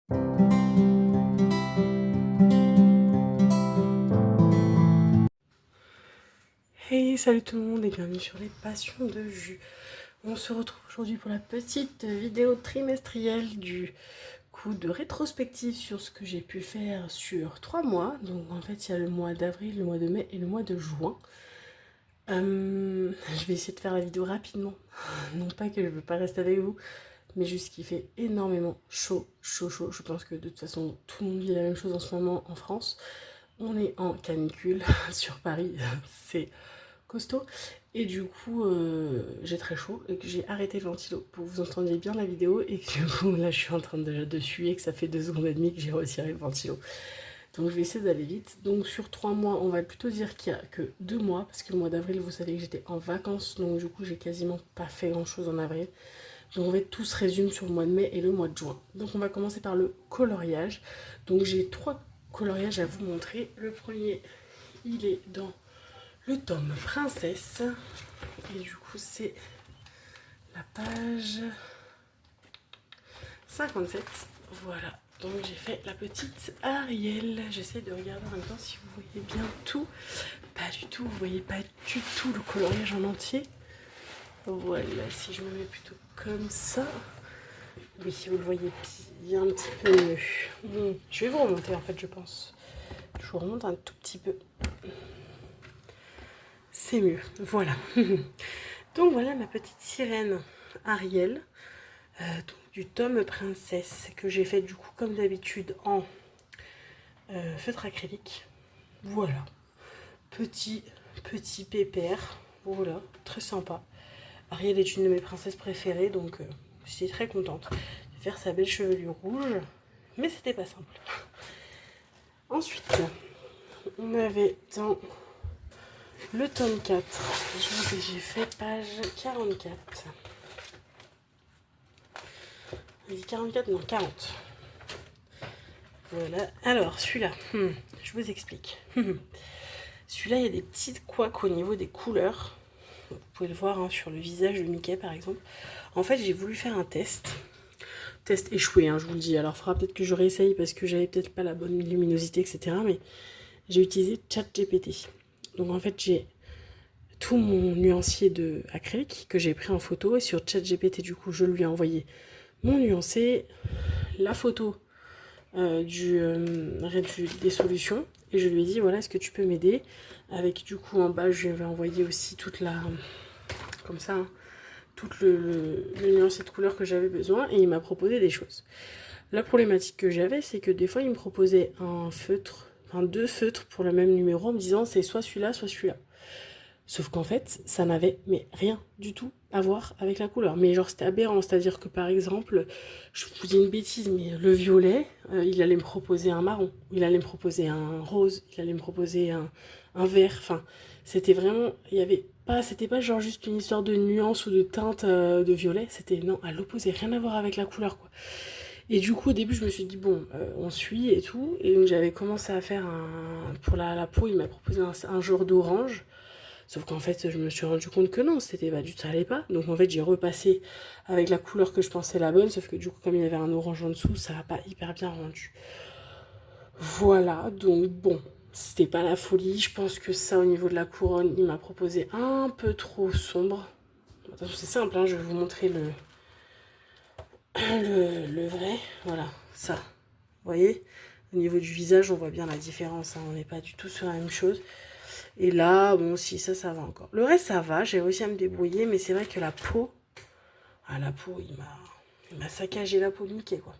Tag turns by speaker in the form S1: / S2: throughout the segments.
S1: Hey, salut tout le monde et bienvenue sur les passions de jus. On se retrouve aujourd'hui pour la petite vidéo trimestrielle du coup de rétrospective sur ce que j'ai pu faire sur 3 mois. Donc en fait il y a le mois d'avril, le mois de mai et le mois de juin. Je vais essayer de faire la vidéo rapidement. Non pas que je ne veux pas rester avec vous, mais juste qu'il fait énormément chaud. Je pense que de toute façon tout le monde vit la même chose en ce moment en France. On est en canicule sur Paris, c'est costaud. Et du coup, j'ai très chaud et que j'ai arrêté le ventilo pour que vous entendiez bien la vidéo et que du coup, là, je suis en train de suer et que ça fait 2 secondes et demie que j'ai retiré le ventilo. Donc, je vais essayer d'aller vite. Donc, sur 3 mois, on va plutôt dire qu'il n'y a que 2 mois parce que le mois d'avril, vous savez que j'étais en vacances. Donc, du coup, j'ai quasiment pas fait grand-chose en avril. Donc, en fait, tout se résume sur le mois de mai et le mois de juin. Donc, on va commencer par le coloriage. Donc, j'ai 3 coloriages à vous montrer. Le premier, il est dans le tome Princesse. Et du coup, c'est la page 57. Voilà. Donc, j'ai fait la petite Ariel. J'essaie de regarder en même temps si vous voyez bien tout. Pas du tout. Vous voyez pas du tout le coloriage en entier. Voilà. Si je me mets plutôt comme ça. Oui, vous le voyez bien un petit peu mieux. Je vais vous remonter en fait, je pense. Je vous remonte un tout petit peu. C'est mieux. Voilà. Donc voilà ma petite sirène Ariel, du tome Princesse, que j'ai fait du coup comme d'habitude en feutre acrylique. Voilà. Petit pépère. Voilà, très sympa. Ariel est une de mes princesses préférées, donc j'étais très contente de faire sa belle chevelure rouge, mais c'était pas simple. Ensuite, on avait dans le tome 4, j'ai fait page 44. 44, non, 40. Voilà. Alors, celui-là, je vous explique. Celui-là, il y a des petites couacs au niveau des couleurs. Vous pouvez le voir hein, sur le visage de Mickey, par exemple. En fait, j'ai voulu faire un test. Test échoué, hein, je vous le dis. Alors, il faudra peut-être que je réessaye parce que j'avais peut-être pas la bonne luminosité, etc. Mais j'ai utilisé ChatGPT. Donc, en fait, j'ai tout mon nuancier de acrylique que j'ai pris en photo. Et sur ChatGPT, du coup, je lui ai envoyé mon nuancé, la photo des solutions, et je lui ai dit voilà, est-ce que tu peux m'aider avec, du coup en bas je lui avais envoyé aussi toute la comme ça hein, toute le nuancier de couleur que j'avais besoin, et il m'a proposé des choses. La problématique que j'avais, c'est que des fois il me proposait un feutre, enfin 2 feutres pour le même numéro en me disant c'est soit celui-là soit celui-là. Sauf qu'en fait, ça n'avait mais rien du tout à voir avec la couleur. Mais genre, c'était aberrant. C'est-à-dire que par exemple, je vous dis une bêtise, mais le violet, il allait me proposer un marron. Il allait me proposer un rose. Il allait me proposer un vert. Enfin, c'était vraiment... Il y avait pas... C'était pas genre juste une histoire de nuance ou de teinte de violet. C'était, non, à l'opposé. Rien à voir avec la couleur, quoi. Et du coup, au début, je me suis dit, bon, on suit et tout. Et donc, j'avais commencé à faire un... Pour la peau, il m'a proposé un genre d'orange. Sauf qu'en fait, je me suis rendu compte que non, c'était pas du tout, ça allait pas. Donc en fait, j'ai repassé avec la couleur que je pensais la bonne, sauf que du coup, comme il y avait un orange en dessous, ça n'a pas hyper bien rendu. Voilà, donc bon, c'était pas la folie. Je pense que ça, au niveau de la couronne, il m'a proposé un peu trop sombre. Attention, c'est simple, hein, je vais vous montrer le vrai. Voilà, ça. Vous voyez, au niveau du visage, on voit bien la différence, hein, on n'est pas du tout sur la même chose. Et là, bon, si, ça va encore. Le reste, ça va, j'ai réussi à me débrouiller, mais c'est vrai que la peau, il m'a saccagé la peau de Mickey, quoi.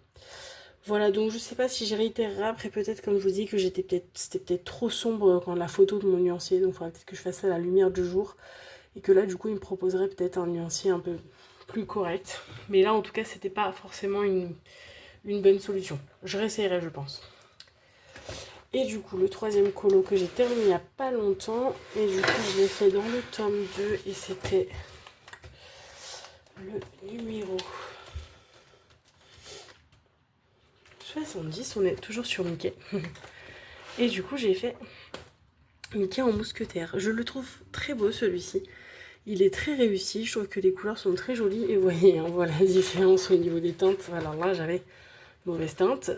S1: Voilà, donc je sais pas si j'ai réitéré après, peut-être comme je vous dis que c'était peut-être trop sombre quand la photo de mon nuancier, donc il faudrait peut-être que je fasse ça à la lumière du jour, et que là, du coup, il me proposerait peut-être un nuancier un peu plus correct. Mais là, en tout cas, c'était pas forcément une bonne solution. Je réessayerai, je pense. Et du coup, le troisième colo que j'ai terminé il n'y a pas longtemps. Et du coup, je l'ai fait dans le tome 2. Et c'était le numéro 70. On est toujours sur Mickey. Et du coup, j'ai fait Mickey en mousquetaire. Je le trouve très beau, celui-ci. Il est très réussi. Je trouve que les couleurs sont très jolies. Et vous voyez, hein, voilà la différence au niveau des teintes. Alors là, j'avais Mauvaise teinte,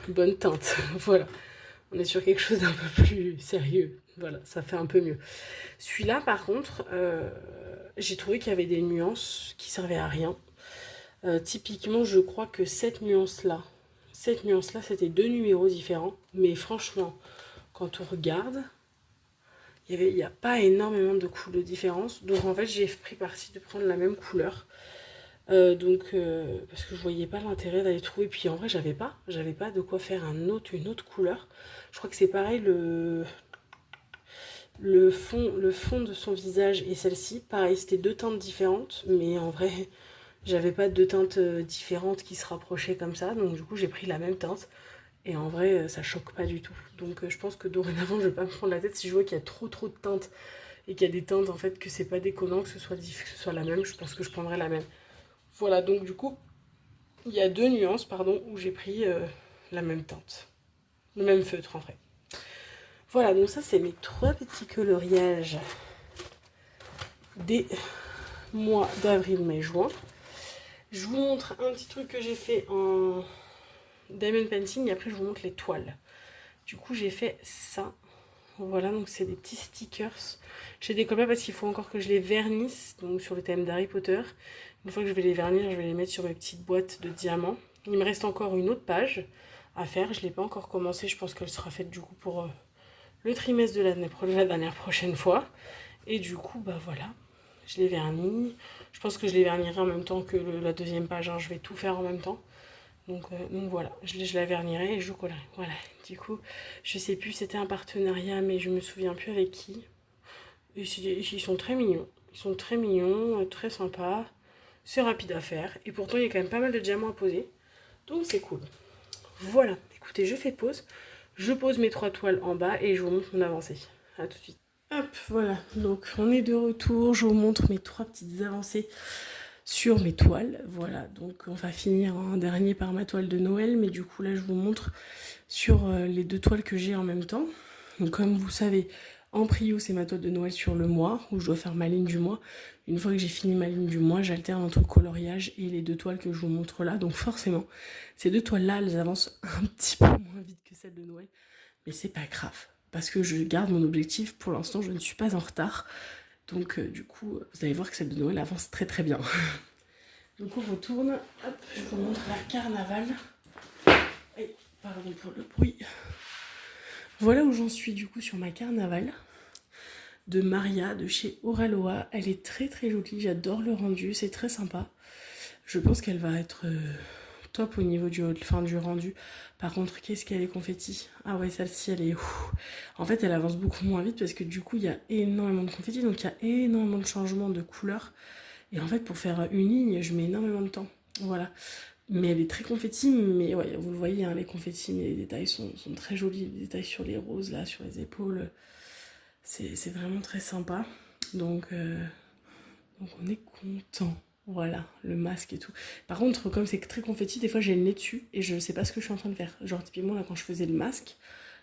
S1: bonne teinte. Voilà, on est sur quelque chose d'un peu plus sérieux. Voilà, ça fait un peu mieux. Celui-là, par contre, j'ai trouvé qu'il y avait des nuances qui servaient à rien. Typiquement, je crois que cette nuance-là, c'était 2 numéros différents. Mais franchement, quand on regarde, il n'y a pas énormément de différence. Donc en fait, j'ai pris parti de prendre la même couleur. Parce que je voyais pas l'intérêt d'aller trouver. Puis en vrai, j'avais pas de quoi faire une autre couleur. Je crois que c'est pareil, le fond de son visage et celle-ci. Pareil, c'était 2 teintes différentes. Mais en vrai, j'avais pas de teintes différentes qui se rapprochaient comme ça. Donc du coup, j'ai pris la même teinte. Et en vrai, ça choque pas du tout. Donc je pense que dorénavant, je vais pas me prendre la tête si je vois qu'il y a trop de teintes. Et qu'il y a des teintes en fait que c'est pas déconnant, que ce soit la même. Je pense que je prendrai la même. Voilà, donc du coup, il y a 2 nuances, pardon, où j'ai pris la même teinte. Le même feutre, en vrai. Voilà, donc ça, c'est mes 3 petits coloriages des mois d'avril, mai, juin. Je vous montre un petit truc que j'ai fait en diamond painting, et après, je vous montre les toiles. Du coup, j'ai fait ça. Voilà, donc c'est des petits stickers. J'ai décolle pas parce qu'il faut encore que je les vernisse, donc sur le thème d'Harry Potter. Une fois que je vais les vernir, je vais les mettre sur mes petites boîtes de diamants. Il me reste encore une autre page à faire. Je ne l'ai pas encore commencé. Je pense qu'elle sera faite du coup pour le trimestre de la dernière prochaine fois. Et du coup, bah voilà, je les vernis. Je pense que je les vernirai en même temps que la deuxième page. Hein. Je vais tout faire en même temps. Donc voilà, je la vernirai et je collerai. Voilà, du coup, je sais plus, c'était un partenariat, mais je me souviens plus avec qui. Et ils sont très mignons. Ils sont très mignons, très sympas. C'est rapide à faire. Et pourtant, il y a quand même pas mal de diamants à poser. Donc c'est cool. Voilà, écoutez, je fais pause. Je pose mes 3 toiles en bas et je vous montre mon avancée. A tout de suite. Hop, voilà. Donc on est de retour. Je vous montre mes 3 petites avancées sur mes toiles. Voilà, donc on va finir en dernier par ma toile de Noël. Mais du coup, là, je vous montre sur les 2 toiles que j'ai en même temps. Donc comme vous savez, en prio, c'est ma toile de Noël sur le mois, où je dois faire ma ligne du mois. Une fois que j'ai fini ma ligne du mois, j'alterne entre coloriage et les 2 toiles que je vous montre là. Donc forcément, ces 2 toiles-là, elles avancent un petit peu moins vite que celles de Noël. Mais c'est pas grave, parce que je garde mon objectif. Pour l'instant, je ne suis pas en retard. Donc du coup, vous allez voir que celle de Noël avance très très bien. Donc on retourne. Hop, je vous montre la carnaval. Et pardon pour le bruit. Voilà où j'en suis du coup sur ma carnaval de Maria de chez Oraloa. Elle est très très jolie, j'adore le rendu, c'est très sympa. Je pense qu'elle va être top au niveau du rendu. Par contre, qu'est-ce qu'elle est confetti? Ah ouais, celle-ci, elle est... En fait, elle avance beaucoup moins vite parce que du coup, il y a énormément de confetti, donc il y a énormément de changements de couleurs. Et en fait, pour faire une ligne, je mets énormément de temps. Voilà. Mais elle est très confetti, mais ouais, vous le voyez, hein, les confettis, mais les détails sont très jolis. Les détails sur les roses, là, sur les épaules, c'est vraiment très sympa. Donc on est content. Voilà, le masque et tout. Par contre, comme c'est très confetti, des fois j'ai le nez dessus et je sais pas ce que je suis en train de faire. Genre, typiquement, là, quand je faisais le masque,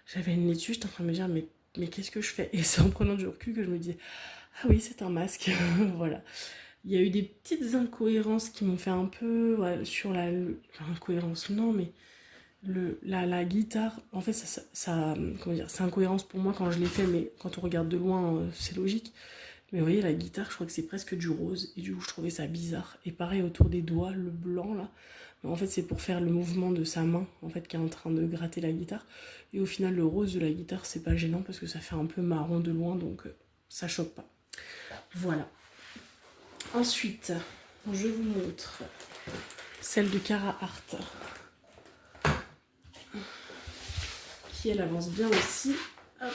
S1: j'avais le nez dessus, j'étais en train de me dire, mais qu'est-ce que je fais? Et c'est en prenant du recul que je me disais, ah oui, c'est un masque. Voilà. Il y a eu des petites incohérences qui m'ont fait un peu sur incohérence, non, mais la guitare, en fait, comment dire, c'est incohérence pour moi quand je l'ai fait, mais quand on regarde de loin, c'est logique. Mais vous voyez, la guitare, je crois que c'est presque du rose, et du coup, je trouvais ça bizarre. Et pareil, autour des doigts, le blanc, là, mais en fait, c'est pour faire le mouvement de sa main, en fait, qui est en train de gratter la guitare. Et au final, le rose de la guitare, c'est pas gênant, parce que ça fait un peu marron de loin, donc ça choque pas. Voilà. Ensuite, je vous montre celle de Cara Art, qui elle avance bien aussi. Hop.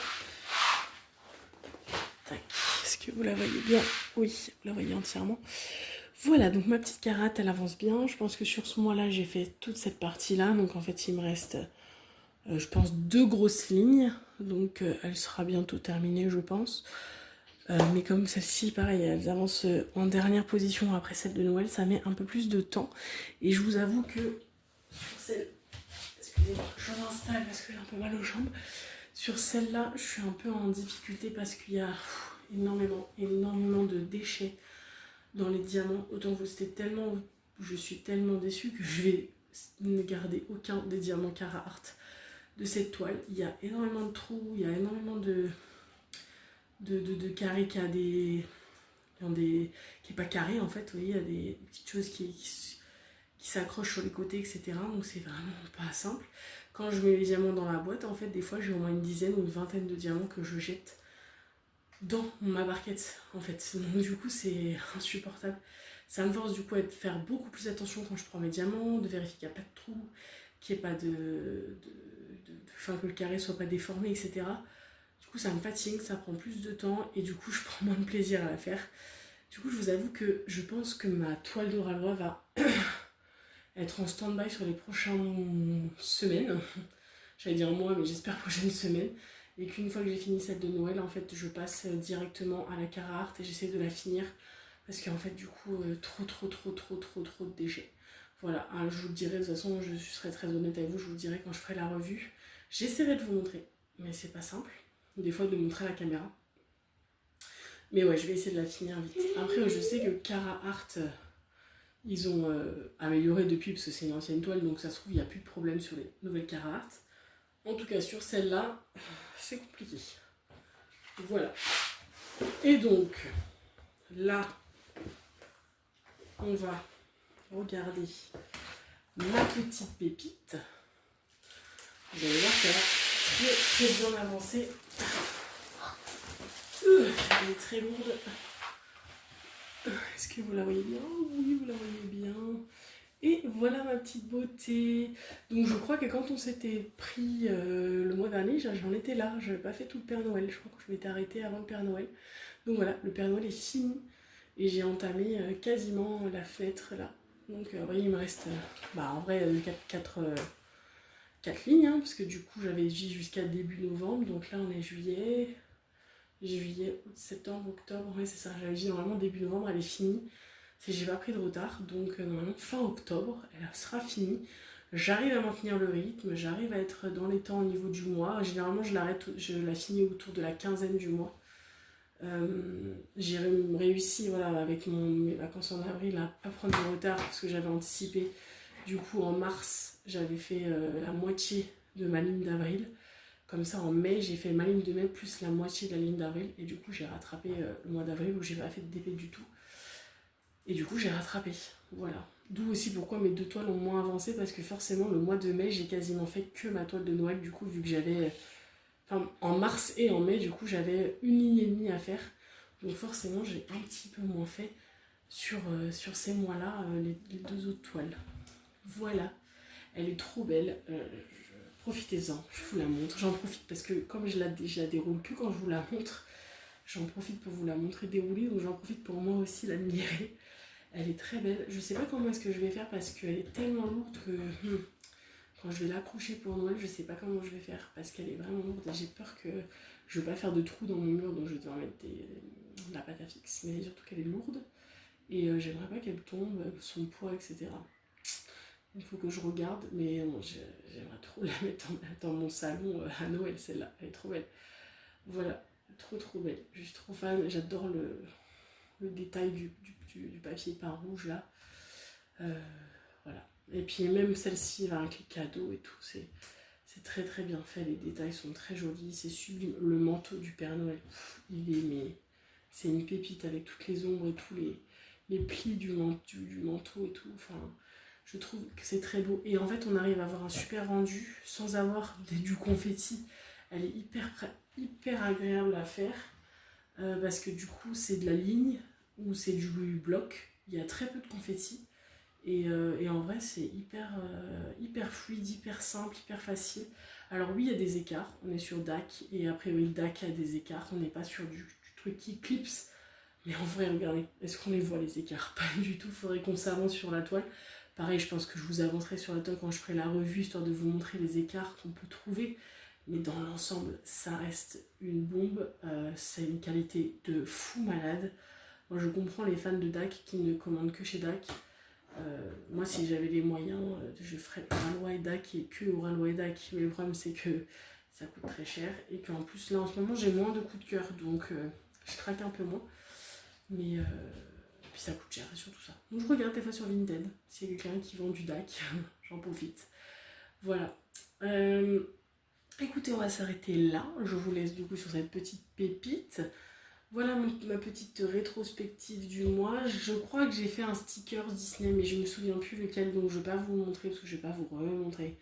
S1: Tac. Est-ce que vous la voyez bien? Oui, vous la voyez entièrement. Voilà, donc ma petite Cara, elle avance bien. Je pense que sur ce mois-là, j'ai fait toute cette partie-là. Donc en fait, il me reste, je pense, 2 grosses lignes. Donc elle sera bientôt terminée, je pense. Mais comme celle-ci, pareil, elles avancent en dernière position après celle de Noël, ça met un peu plus de temps. Et je vous avoue que sur celle... Excusez-moi, je m'installe parce que j'ai un peu mal aux jambes. Sur celle-là, je suis un peu en difficulté parce qu'il y a énormément de déchets dans les diamants. Autant que je suis tellement déçue que je vais ne gardez aucun des diamants Carhartt de cette toile. Il y a énormément de trous, il y a énormément de carrés qui a des... qui est pas carré en fait, vous voyez, il y a des petites choses qui s'accrochent sur les côtés, etc. Donc c'est vraiment pas simple. Quand je mets les diamants dans la boîte, en fait, des fois j'ai au moins une dizaine ou une vingtaine de diamants que je jette dans ma barquette, en fait. Donc du coup, c'est insupportable. Ça me force du coup à faire beaucoup plus attention quand je prends mes diamants, de vérifier qu'il n'y a pas de trous, qu'il n'y ait pas enfin, que le carré soit pas déformé, etc. Du coup, ça me fatigue, ça prend plus de temps et du coup, je prends moins de plaisir à la faire. Du coup, je vous avoue que je pense que ma toile de Ralois va être en stand-by sur les prochaines semaines. J'allais dire mois, mais j'espère prochaines semaines. Et qu'une fois que j'ai fini celle de Noël, en fait, je passe directement à la Carhartt et j'essaie de la finir. Parce qu'en fait, du coup, trop de déchets. Voilà, hein, je vous le dirai, de toute façon, je serai très honnête avec vous, je vous le dirai quand je ferai la revue. J'essaierai de vous montrer, mais c'est pas simple. Des fois, de montrer à la caméra. Mais ouais, je vais essayer de la finir vite. Après, je sais que Carhartt, ils ont amélioré depuis, parce que c'est une ancienne toile, donc ça se trouve, il n'y a plus de problème sur les nouvelles Carhartt. En tout cas, sur celle-là, c'est compliqué. Voilà. Et donc, là, on va regarder ma petite pépite. Vous allez voir qu'elle a très bien avancé. Elle est très lourde. Est-ce que vous la voyez bien? Oui, vous la voyez bien. Et voilà ma petite beauté. Donc je crois que quand on s'était pris le mois dernier, j'en étais là. Je n'avais pas fait tout le Père Noël. Je crois que je m'étais arrêtée avant le Père Noël. Donc voilà, le Père Noël est fini. Et j'ai entamé quasiment la fenêtre là. Donc vous voyez, il me reste en vrai 4 lignes. Hein, parce que du coup j'avais dit jusqu'à début novembre. Donc là on est juillet, août, septembre, octobre. Oui c'est ça, j'avais dit normalement début novembre elle est finie. Si j'ai pas pris de retard, donc normalement fin octobre, elle sera finie. J'arrive à maintenir le rythme, j'arrive à être dans les temps au niveau du mois. Généralement, je la finis autour de la quinzaine du mois. J'ai réussi, voilà, avec mes vacances en avril, à pas prendre de retard parce que j'avais anticipé. Du coup, en mars, j'avais fait la moitié de ma ligne d'avril. Comme ça, en mai, j'ai fait ma ligne de mai plus la moitié de la ligne d'avril. Et du coup, j'ai rattrapé le mois d'avril où j'ai pas fait de DP du tout. Et du coup, j'ai rattrapé. Voilà. D'où aussi pourquoi mes 2 toiles ont moins avancé, parce que forcément, le mois de mai, j'ai quasiment fait que ma toile de Noël, du coup, vu que j'avais... Enfin, en mars et en mai, du coup, j'avais 1 ligne et demie à faire. Donc forcément, j'ai un petit peu moins fait sur ces mois-là, les 2 autres toiles. Voilà. Elle est trop belle. Profitez-en, je vous la montre. J'en profite parce que comme je la déroule que quand je vous la montre, j'en profite pour vous la montrer déroulée, donc j'en profite pour moi aussi l'admirer. Elle est très belle. Je sais pas comment est-ce que je vais faire parce qu'elle est tellement lourde que quand je vais l'accrocher pour Noël, je sais pas comment je vais faire parce qu'elle est vraiment lourde et j'ai peur que je vais pas faire de trous dans mon mur, donc je vais devoir mettre de la pâte à fixe. Mais surtout qu'elle est lourde et j'aimerais pas qu'elle tombe, son poids, etc. Il faut que je regarde, mais bon, j'aimerais trop la mettre dans mon salon à Noël, celle-là. Elle est trop belle. Voilà, trop belle. Je suis trop fan. J'adore le détail du papier peint rouge là. Voilà. Et puis même celle-ci avec les cadeaux et tout, c'est très bien fait. Les détails sont très jolis, c'est sublime. Le manteau du Père Noël, c'est une pépite avec toutes les ombres et tous les plis du manteau et tout. Enfin, je trouve que c'est très beau. Et en fait, on arrive à avoir un super rendu sans avoir du confetti. Elle est hyper agréable à faire parce que du coup, c'est de la ligne ou c'est du bloc. Il y a très peu de confetti. Et en vrai, c'est hyper fluide, hyper simple, hyper facile. Alors oui, il y a des écarts. On est sur DAC. Et après, oui, DAC a des écarts. On n'est pas sur du truc qui clipse. Mais en vrai, regardez, est-ce qu'on les voit les écarts? Pas du tout. Il faudrait qu'on s'avance sur la toile. Pareil, je pense que je vous avancerai sur la toile quand je ferai la revue, histoire de vous montrer les écarts qu'on peut trouver. Mais dans l'ensemble, ça reste une bombe. C'est une qualité de fou malade. Moi, je comprends les fans de DAC qui ne commandent que chez DAC. Moi, si j'avais les moyens, je ferais Ralois et DAC et que au Ralois et DAC. Mais le problème, c'est que ça coûte très cher. Et qu'en plus, là, en ce moment, j'ai moins de coups de cœur. Donc, je craque un peu moins. Mais puis ça coûte cher et surtout ça. Donc, je regarde des fois sur Vinted. S'il y a quelqu'un qui vend du DAC, j'en profite. Voilà. Écoutez, on va s'arrêter là. Je vous laisse du coup sur cette petite pépite. Voilà ma petite rétrospective du mois. Je crois que j'ai fait un sticker Disney, mais je me souviens plus lequel, donc je vais pas vous le montrer parce que je vais pas vous remontrer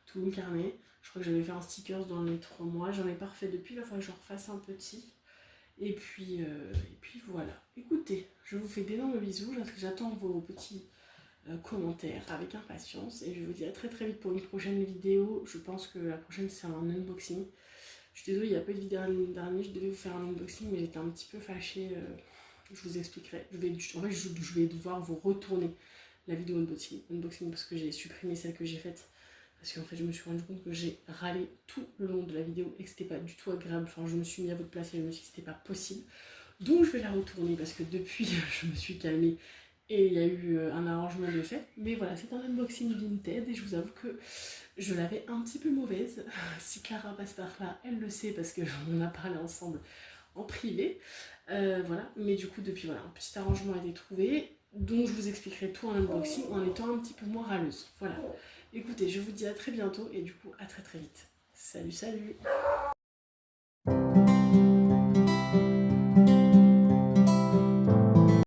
S1: tout le carnet. Je crois que j'avais fait un sticker dans les 3 mois. J'en ai pas refait depuis, il va falloir que je refasse un petit. Et puis voilà. Écoutez, je vous fais d'énormes bisous. J'attends vos petits commentaires avec impatience. Et je vous dis à très très vite pour une prochaine vidéo. Je pense que la prochaine c'est un unboxing. Je suis désolée, il n'y a pas de vidéo l'année dernière. Je devais vous faire un unboxing, mais j'étais un petit peu fâchée. Je vous expliquerai. Je vais devoir vous retourner la vidéo unboxing parce que j'ai supprimé celle que j'ai faite. Parce qu'en fait, je me suis rendu compte que j'ai râlé tout le long de la vidéo et que c'était pas du tout agréable. Enfin, je me suis mis à votre place et je me suis dit que c'était pas possible. Donc, je vais la retourner parce que depuis, je me suis calmée et il y a eu un arrangement de fait. Mais voilà, c'est un unboxing Vinted et je vous avoue que je l'avais un petit peu mauvaise. Si Clara passe par là, elle le sait parce qu'on en a parlé ensemble en privé. Voilà, mais du coup, depuis, voilà, un petit arrangement a été trouvé. Donc, je vous expliquerai tout en unboxing en étant un petit peu moins râleuse. Voilà. Écoutez, je vous dis à très bientôt et du coup à très très vite. Salut, salut!